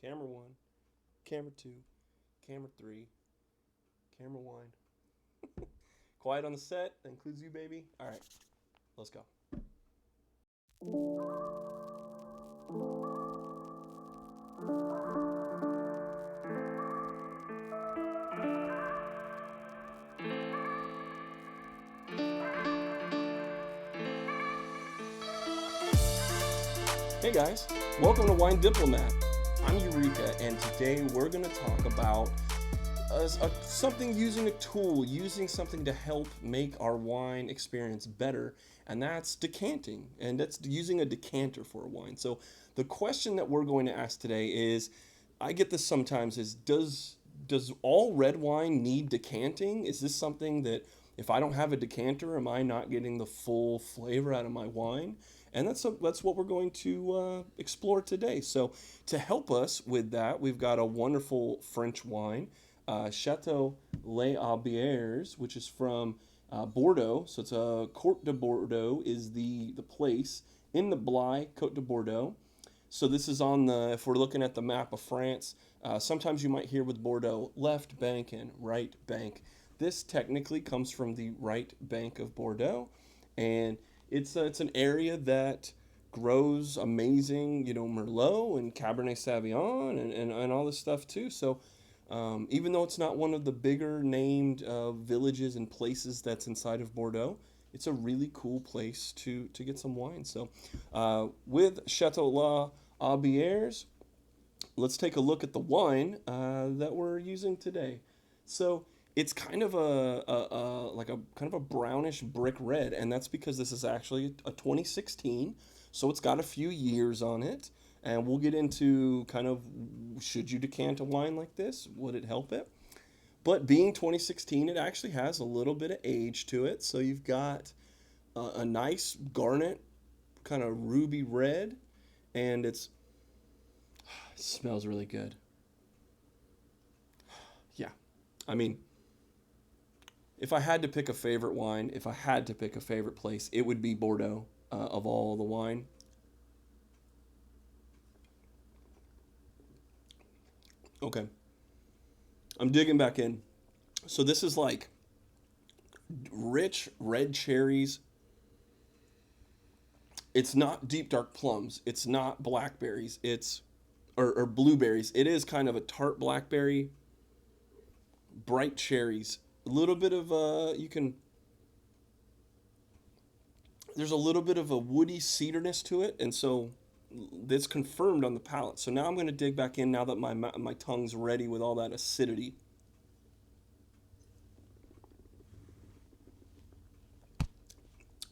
Camera one, camera two, camera three, camera one. Quiet on the set. That includes you, baby. All right, let's go. Hey guys, welcome to Wine Diplomat. I'm Eureka, and today we're going to talk about something using a tool, using something to help make our wine experience better, and that's decanting, and that's using a decanter for a wine. So the question that we're going to ask today is, I get this sometimes, is does all red wine need decanting? Is this something that if I don't have a decanter, am I not getting the full flavor out of my wine? And that's what we're going to explore today. So to help us with that, we've got a wonderful French wine, Chateau Les Aubières, which is from Bordeaux. So it's a Côte de Bordeaux is the place in the Bly Côte de Bordeaux. So this is on the, if we're looking at the map of France, sometimes you might hear with Bordeaux, left bank and right bank. This technically comes from the right bank of Bordeaux, and it's an area that grows amazing, Merlot and Cabernet Sauvignon and all this stuff too. So even though it's not one of the bigger named villages and places that's inside of Bordeaux, it's a really cool place to get some wine. So with Chateau La Aubières, let's take a look at the wine that we're using today. So it's kind of a kind of a brownish brick red, and that's because this is actually a 2016, so it's got a few years on it. And we'll get into kind of, should you decant a wine like this? Would it help it? But being 2016, it actually has a little bit of age to it. So you've got a nice garnet, kind of ruby red, and it smells really good. Yeah, I mean, if I had to pick a favorite wine, if I had to pick a favorite place, it would be Bordeaux of all the wine. Okay, I'm digging back in. So this is like rich red cherries. It's not deep dark plums. It's not blackberries. Or blueberries. It is kind of a tart blackberry, bright cherries. A little bit of you can. There's a little bit of a woody cederness to it, and so that's confirmed on the palate. So now I'm going to dig back in now that my tongue's ready with all that acidity.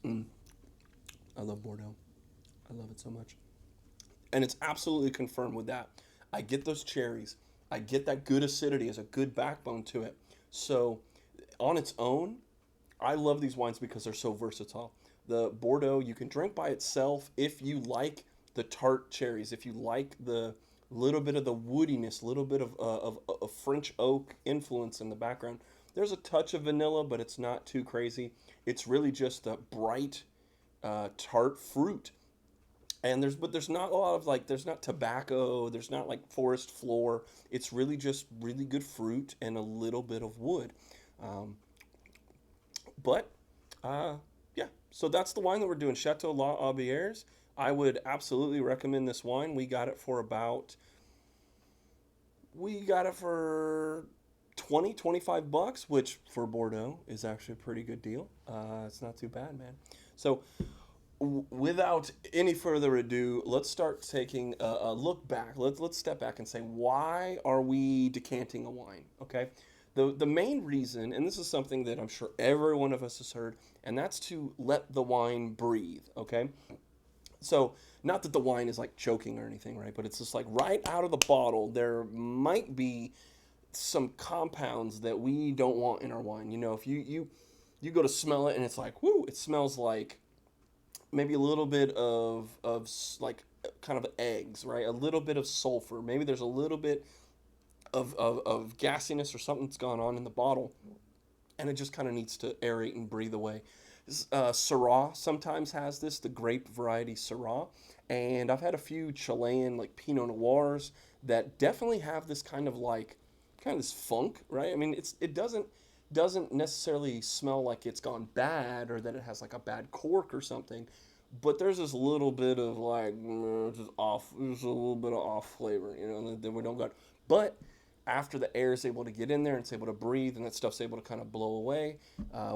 Mm, I love Bordeaux. I love it so much. And it's absolutely confirmed with that. I get those cherries. I get that good acidity as a good backbone to it. So on its own, I love these wines because they're so versatile. The Bordeaux you can drink by itself if you like the tart cherries, if you like the little bit of the woodiness, a little bit of French oak influence in the background. There's a touch of vanilla, but it's not too crazy. It's really just a bright tart fruit, and there's not a lot of like, there's not tobacco, there's not like forest floor. It's really just really good fruit and a little bit of wood. um, but uh, yeah, so that's the wine that we're doing, Chateau La Aubières. I would absolutely recommend this wine. We got it for 20, 25 bucks, which for Bordeaux is actually a pretty good deal. It's not too bad, man. So without any further ado, let's start taking a look back. Let's step back and say, why are we decanting a wine? Okay, the main reason, and this is something that I'm sure every one of us has heard, and that's to let the wine breathe. Okay, so not that the wine is like choking or anything, right? But it's just like right out of the bottle, there might be some compounds that we don't want in our wine. If you go to smell it and it's like, whoo, it smells like maybe a little bit of like kind of eggs, right? A little bit of sulfur. Maybe there's a little bit of gassiness or something that's gone on in the bottle, and it just kind of needs to aerate and breathe away. Syrah sometimes has this, the grape variety Syrah, And I've had a few Chilean like Pinot Noirs that definitely have this kind of like kind of this funk, right? I mean, it doesn't necessarily smell like it's gone bad or that it has like a bad cork or something, but there's this little bit of like just off, there's a little bit of off flavor, that we don't got. But after the air is able to get in there and it's able to breathe and that stuff's able to kind of blow away,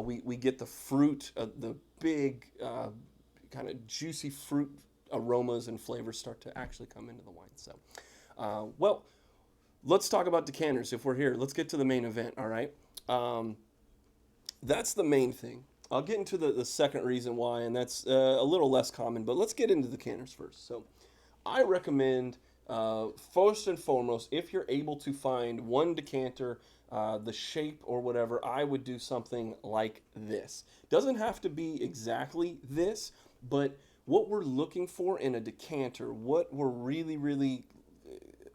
we get the fruit, the big kind of juicy fruit aromas and flavors start to actually come into the wine. So, well, let's talk about decanters. If we're here, let's get to the main event. All right. Um, that's the main thing. I'll get into the second reason why, and that's a little less common, but let's get into the decanters first. So, I recommend, first and foremost, if you're able to find one decanter, the shape or whatever, I would do something like this. Doesn't have to be exactly this, but what we're looking for in a decanter, what we're really, really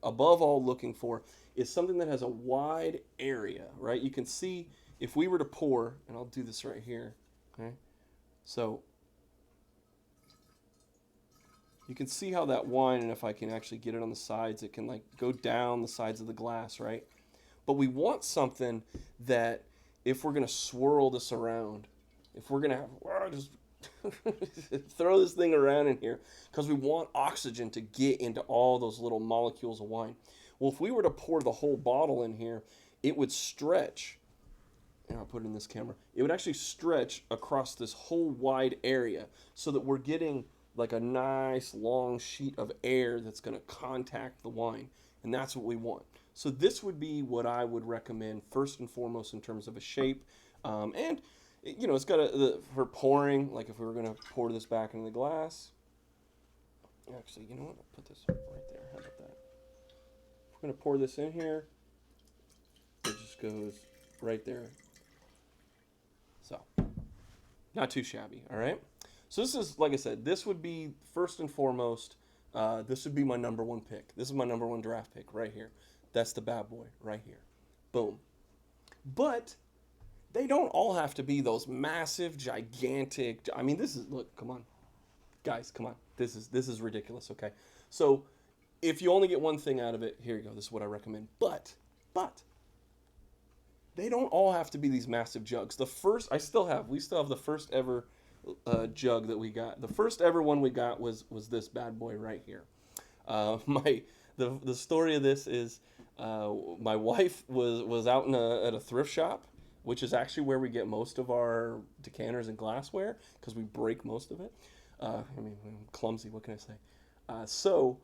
above all looking for, is something that has a wide area, right? You can see if we were to pour, and I'll do this right here, okay? So you can see how that wine, and if I can actually get it on the sides, it can like go down the sides of the glass, right? But we want something that if we're gonna swirl this around, if we're gonna have, just throw this thing around in here, because we want oxygen to get into all those little molecules of wine. Well, if we were to pour the whole bottle in here, it would stretch, and I'll put it in this camera, it would actually stretch across this whole wide area so that we're getting like a nice long sheet of air that's going to contact the wine. And that's what we want. So this would be what I would recommend first and foremost in terms of a shape. And, it's got for pouring, like if we were going to pour this back into the glass. Actually, you know what? I'll put this right there. How about that? If we're going to pour this in here, it just goes right there. So, not too shabby, all right? So this is, like I said, this would be first and foremost, this would be my number one pick. This is my number one draft pick right here. That's the bad boy right here. Boom. But they don't all have to be those massive, gigantic. I mean, this is, look, come on. Guys, come on. This is ridiculous, okay? So if you only get one thing out of it, here you go. This is what I recommend. But they don't all have to be these massive jugs. We still have the first ever jug that we got. The first ever one we got was this bad boy right here. The story of this is my wife was out at a thrift shop, which is actually where we get most of our decanters and glassware because we break most of it. I mean, I'm clumsy. What can I say? So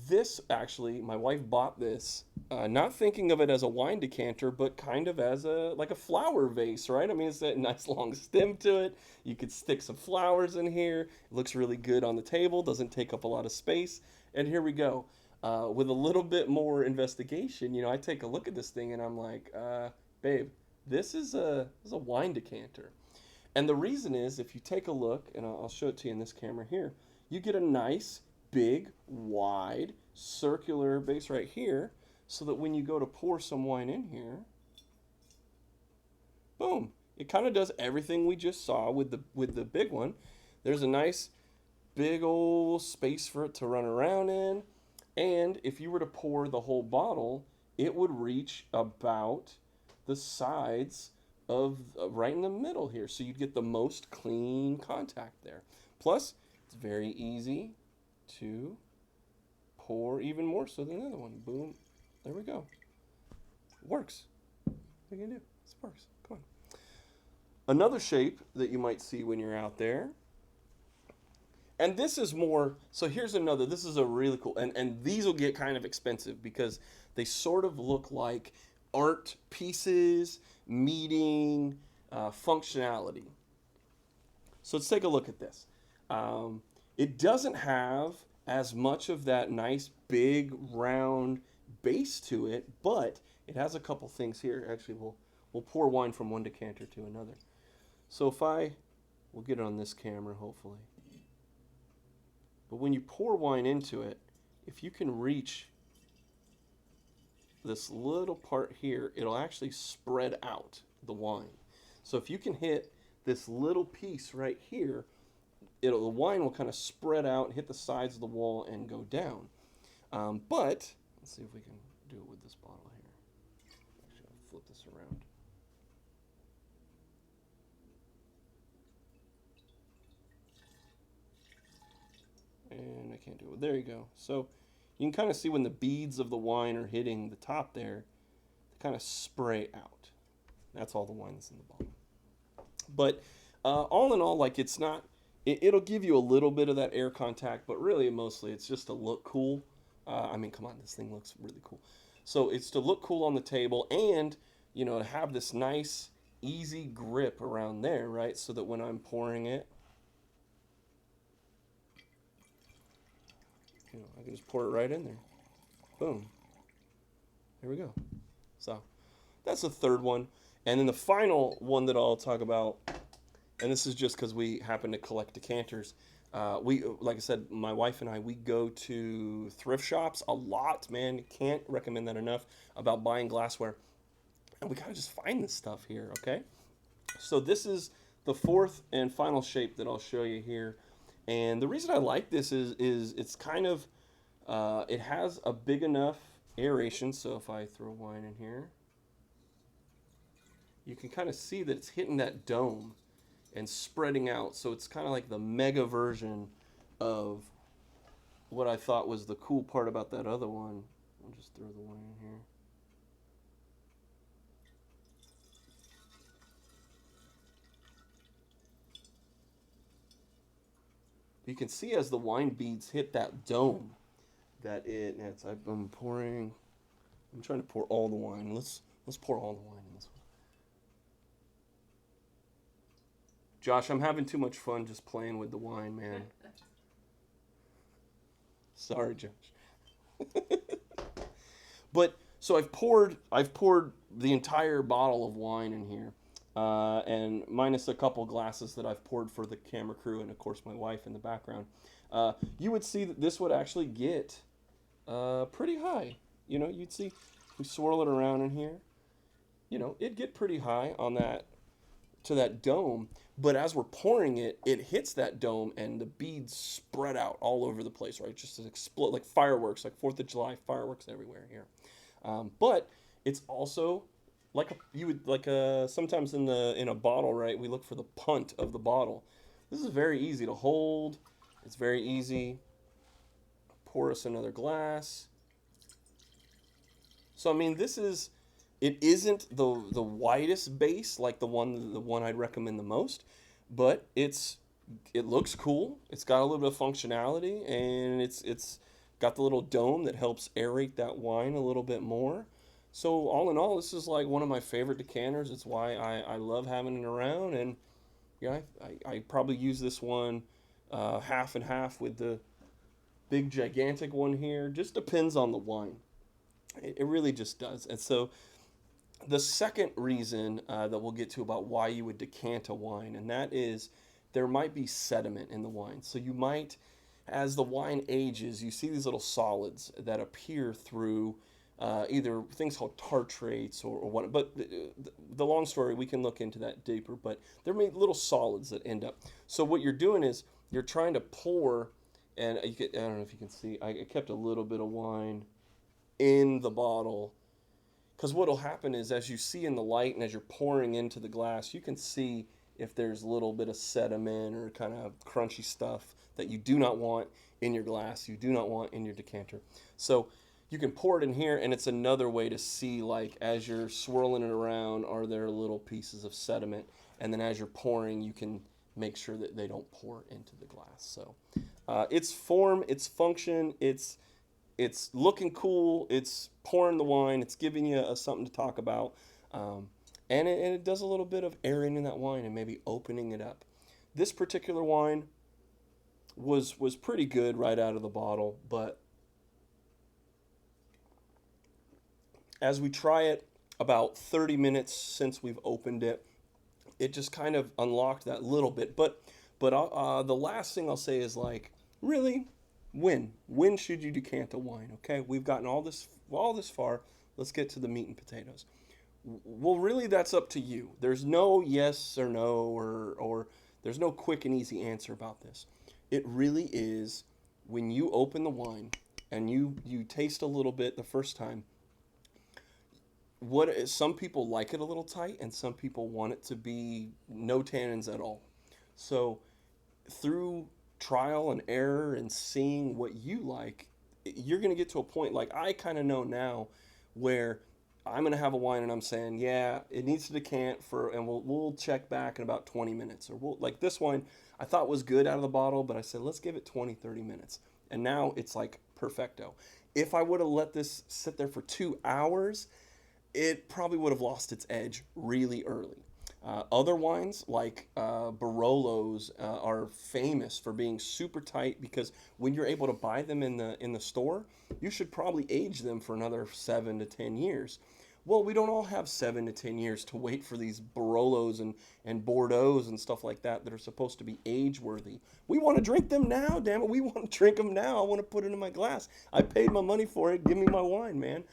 this actually, my wife bought this, not thinking of it as a wine decanter, but kind of as like a flower vase, right? I mean, it's that nice long stem to it. You could stick some flowers in here. It looks really good on the table. Doesn't take up a lot of space. And here we go. With a little bit more investigation, I take a look at this thing and I'm like, babe, this is a wine decanter. And the reason is, if you take a look, and I'll show it to you in this camera here, you get a nice, big, wide, circular base right here, so that when you go to pour some wine in here, boom, it kind of does everything we just saw with the big one. There's a nice, big old space for it to run around in, and if you were to pour the whole bottle, it would reach about the sides of right in the middle here, so you'd get the most clean contact there. Plus, it's very easy to pour, even more so than the other one. Boom, there we go. Works. What are you gonna do? This works. Come on. Another shape that you might see when you're out there, and this is more, so here's another, this is a really cool, and these will get kind of expensive because they sort of look like art pieces meeting functionality. So let's take a look at this. It doesn't have as much of that nice big round base to it, but it has a couple things here. Actually, we'll pour wine from one decanter to another. So we'll get it on this camera hopefully. But when you pour wine into it, if you can reach this little part here, it'll actually spread out the wine. So if you can hit this little piece right here, the wine will kind of spread out, hit the sides of the wall, and go down. But let's see if we can do it with this bottle here. Actually, I'll flip this around. And I can't do it. There you go. So you can kind of see when the beads of the wine are hitting the top there, they kind of spray out. That's all the wine that's in the bottle. But all in all, like it's not. It'll give you a little bit of that air contact, but really mostly it's just to look cool. I mean, come on, this thing looks really cool. So it's to look cool on the table, and to have this nice, easy grip around there, right? So that when I'm pouring it, I can just pour it right in there. Boom. There we go. So that's the third one. And then the final one that I'll talk about, and this is just because we happen to collect decanters. Like I said, my wife and I, we go to thrift shops a lot, man. Can't recommend that enough about buying glassware. And we kind of just find this stuff here, okay? So this is the fourth and final shape that I'll show you here. And the reason I like this is it's kind of, it has a big enough aeration. So if I throw wine in here, you can kind of see that it's hitting that dome and spreading out. So it's kind of like the mega version of what I thought was the cool part about that other one. I'll just throw the wine in here. You can see as the wine beads hit that dome that I'm pouring. I'm trying to pour all the wine. Let's pour all the wine in this one. Josh, I'm having too much fun just playing with the wine, man. Sorry, Josh. But so I've poured the entire bottle of wine in here, and minus a couple glasses that I've poured for the camera crew and of course my wife in the background. You would see that this would actually get pretty high. You'd see we swirl it around in here. It'd get pretty high on that to that dome. But as we're pouring it, it hits that dome and the beads spread out all over the place, right? Just to explode like fireworks, like 4th of July fireworks everywhere here. But it's also like sometimes in a bottle, right? We look for the punt of the bottle. This is very easy to hold. It's very easy. Pour us another glass. So I mean, it isn't the widest base like the one I'd recommend the most, but it looks cool. It's got a little bit of functionality, and it's got the little dome that helps aerate that wine a little bit more. So all in all, this is like one of my favorite decanters. It's why I love having it around, and yeah, I probably use this one half and half with the big gigantic one here. Just depends on the wine. It really just does. And so the second reason that we'll get to about why you would decant a wine, and that is there might be sediment in the wine. So you might, as the wine ages, you see these little solids that appear through either things called tartrates or what. But the long story, we can look into that deeper. But there may be little solids that end up. So what you're doing is you're trying to pour, and I don't know if you can see, I kept a little bit of wine in the bottle. Because what will happen is, as you see in the light and as you're pouring into the glass, you can see if there's a little bit of sediment or kind of crunchy stuff that you do not want in your glass, you do not want in your decanter. So you can pour it in here, and it's another way to see, like, as you're swirling it around, are there little pieces of sediment? And then as you're pouring, you can make sure that they don't pour into the glass. So its form, its function, it's looking cool, it's pouring the wine, it's giving you something to talk about, and it does a little bit of airing in that wine and maybe opening it up. This particular wine was pretty good right out of the bottle, but as we try it about 30 minutes since we've opened it, it just kind of unlocked that little bit. But the last thing I'll say is, like, really, when should you decant a wine? Okay, we've gotten all this far. Let's get to the meat and potatoes. Well, really, that's up to you. There's no yes or no, or There's no quick and easy answer about this. It really is when you open the wine and you taste a little bit the first time. Some people like it a little tight, and some people want it to be no tannins at all. So through trial and error and seeing what you like, you're going to get to a point like I kind of know now where I'm going to have a wine and I'm saying, yeah, it needs to decant for, and we'll check back in about 20 minutes. Or we'll, like this wine, I thought was good out of the bottle, but I said, let's give it 20, 30 minutes. And now it's like perfecto. If I would have let this sit there for 2 hours, it probably would have lost its edge really early. Other wines like Barolos are famous for being super tight because when you're able to buy them in the store, you should probably age them for another 7 to 10 years. Well, we don't all have 7 to 10 years to wait for these Barolos and Bordeaux and stuff like that are supposed to be age worthy. We want to drink them now, damn it. We want to drink them now. I want to put it in my glass. I paid my money for it. Give me my wine, man.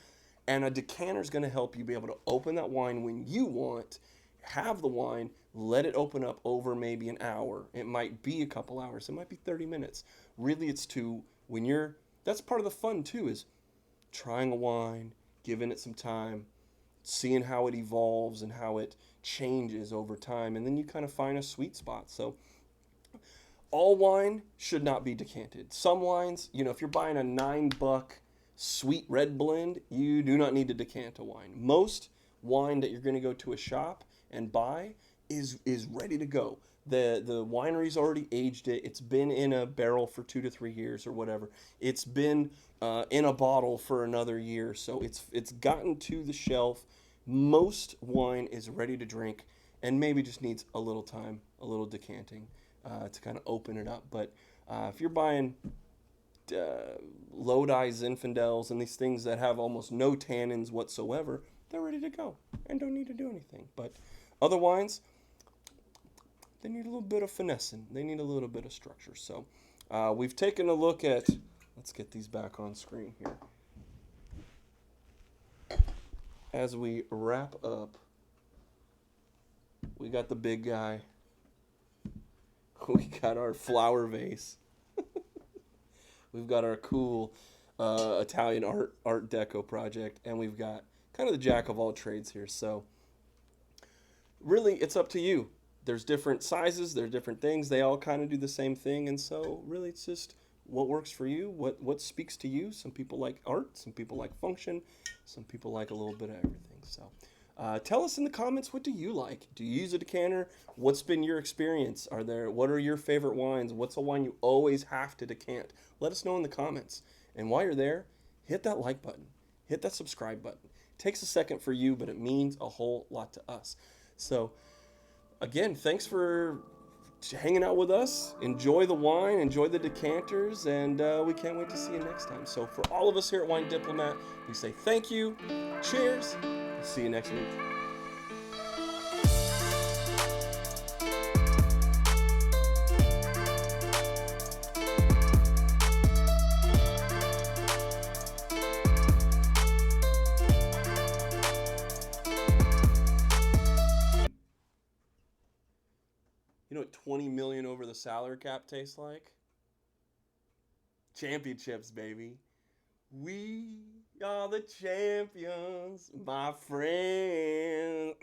And a decanter is going to help you be able to open that wine when you want, have the wine, let it open up over maybe an hour. It might be a couple hours. It might be 30 minutes. Really, it's to when that's part of the fun too, is trying a wine, giving it some time, seeing how it evolves and how it changes over time. And then you kind of find a sweet spot. So all wine should not be decanted. Some wines, if you're buying a $9 sweet red blend, you do not need to decant a wine. Most wine that you're going to go to a shop and buy is ready to go. The winery's already aged it. It's been in a barrel for 2 to 3 years or whatever. It's been in a bottle for another year, so it's gotten to the shelf. Most wine is ready to drink, and maybe just needs a little time, a little decanting to kind of open it up. But if you're buying Lodi Zinfandels and these things that have almost no tannins whatsoever, they're ready to go and don't need to do anything. But other wines, they need a little bit of finessing. They need a little bit of structure. So we've taken a look at, let's get these back on screen here. As we wrap up, we got the big guy. We got our flower vase. We've got our cool Italian art deco project, and we've got kind of the jack of all trades here. So really, it's up to you. There's different sizes, there's different things. They all kind of do the same thing, and so really, it's just what works for you, what speaks to you. Some people like art, some people like function, some people like a little bit of everything. So tell us in the comments, what do you like? Do you use a decanter? What's been your experience? What are your favorite wines? What's a wine you always have to decant? Let us know in the comments. And while you're there, hit that like button. Hit that subscribe button. It takes a second for you, but it means a whole lot to us. So again, thanks for hanging out with us. Enjoy the wine, enjoy the decanters, and we can't wait to see you next time. So for all of us here at Wine Diplomat, we say thank you, cheers, and see you next week. You know what 20 million over the salary cap tastes like? Championships, baby. We are the champions, my friend.